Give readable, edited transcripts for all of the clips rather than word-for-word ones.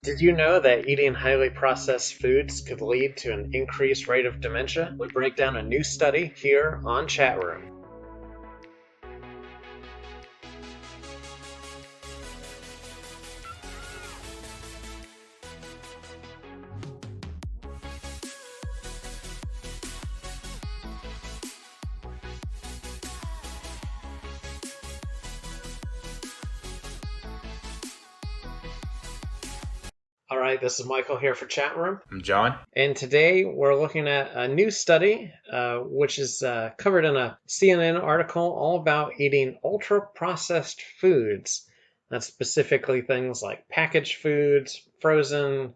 Did you know that eating highly processed foods could lead to an increased rate of dementia? We break down a new study here on Chat Room. All right, this is Michael here for Chat Room. I'm John. And today we're looking at a new study, which is covered in a CNN article all about eating ultra processed foods. That's specifically things like packaged foods, frozen,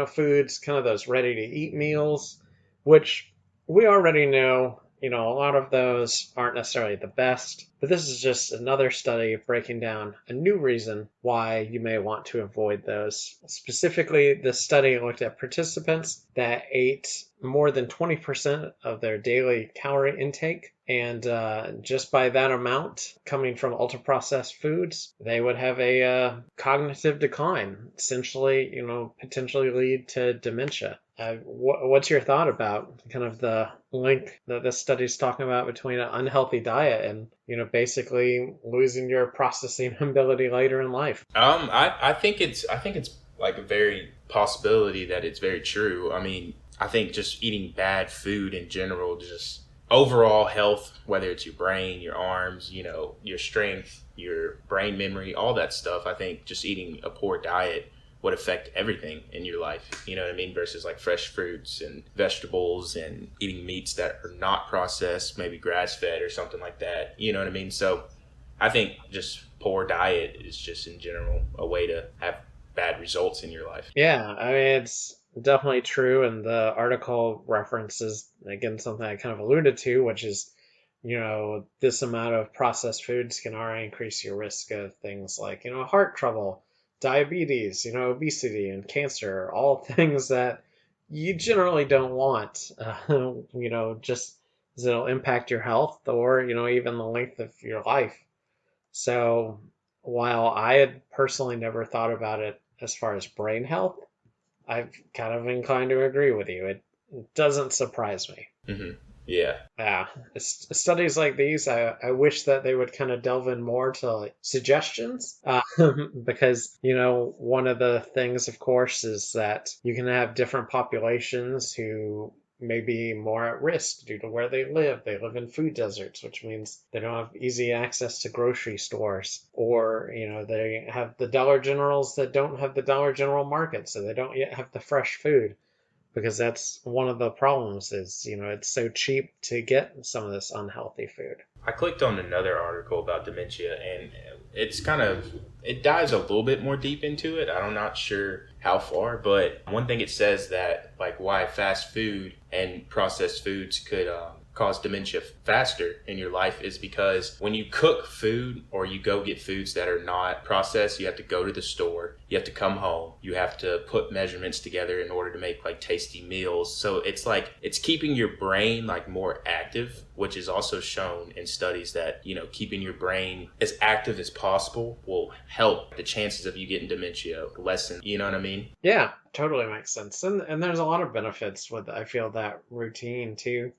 foods, kind of those ready to eat meals, which we already know, a lot of those aren't necessarily the best. But this is just another study breaking down a new reason why you may want to avoid those. Specifically, this study looked at participants that ate more than 20% of their daily calorie intake. And just by that amount coming from ultra processed foods, they would have a cognitive decline, essentially, potentially lead to dementia. What's your thought about kind of the link that this study is talking about between an unhealthy diet and, basically losing your processing ability later in life? I think it's like a very possibility that it's very true. I mean, I think just eating bad food in general, just overall health, whether it's your brain, your arms, your strength, your brain memory, all that stuff. I think just eating a poor diet would affect everything in your life, you know what I mean? Versus like fresh fruits and vegetables and eating meats that are not processed, maybe grass fed or something like that, you know what I mean? So I think just poor diet is just in general a way to have bad results in your life. Yeah, I mean, it's definitely true. And the article references, again, something I kind of alluded to, which is, this amount of processed foods can already increase your risk of things like, heart trouble, diabetes, obesity, and cancer, all things that you generally don't want, just as it'll impact your health or, even the length of your life. So while I had personally never thought about it as far as brain health, I'm kind of inclined to agree with you. It doesn't surprise me. hmm Yeah. Yeah, studies like these, I wish that they would kind of delve in more to like suggestions, because one of the things, of course, is that you can have different populations who may be more at risk due to where they live. They live in food deserts, which means they don't have easy access to grocery stores, or they have the Dollar Generals that don't have the Dollar General market, so they don't yet have the fresh food because that's one of the problems is, it's so cheap to get some of this unhealthy food. I clicked on another article about dementia and it dives a little bit more deep into it. I'm not sure how far, but one thing it says that like why fast food and processed foods could cause dementia faster in your life is because when you cook food or you go get foods that are not processed, you have to go to the store, you have to come home, you have to put measurements together in order to make like tasty meals. So it's like it's keeping your brain like more active, which is also shown in studies that keeping your brain as active as possible will help the chances of you getting dementia lessen. You know what I mean? Yeah, totally makes sense. And there's a lot of benefits with, I feel, that routine too.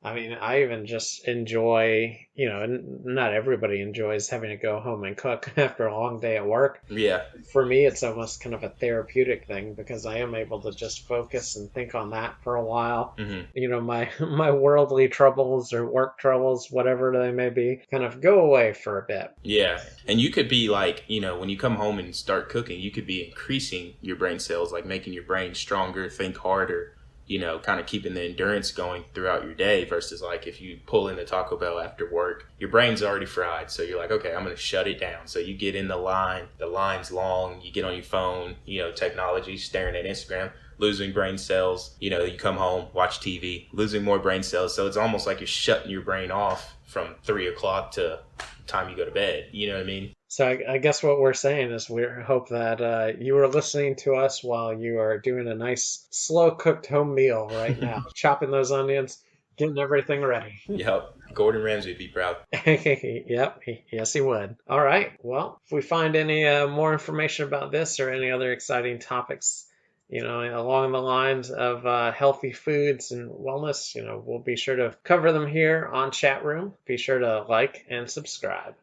I mean, I even just enjoy, not everybody enjoys having to go home and cook after a long day at work. Yeah. For me, it's almost kind of a therapeutic thing because I am able to just focus and think on that for a while. hmm My worldly troubles or work troubles, whatever they may be, kind of go away for a bit. Yeah. And you could be like, when you come home and start cooking, you could be increasing your brain cells, like making your brain stronger, think harder, kind of keeping the endurance going throughout your day versus like if you pull in the Taco Bell after work, your brain's already fried. So you're like, okay, I'm going to shut it down. So you get in the line's long, you get on your phone, technology, staring at Instagram, losing brain cells, you come home, watch TV, losing more brain cells. So it's almost like you're shutting your brain off from 3 o'clock to time you go to bed. You know what I mean? So I guess what we're saying is we hope that you are listening to us while you are doing a nice slow cooked home meal right now, chopping those onions, Getting everything ready. Yep. Gordon Ramsay would be proud. Yep, yes, he would. All right. Well, if we find any more information about this or any other exciting topics, along the lines of healthy foods and wellness, we'll be sure to cover them here on Chat Room. Be sure to like and subscribe.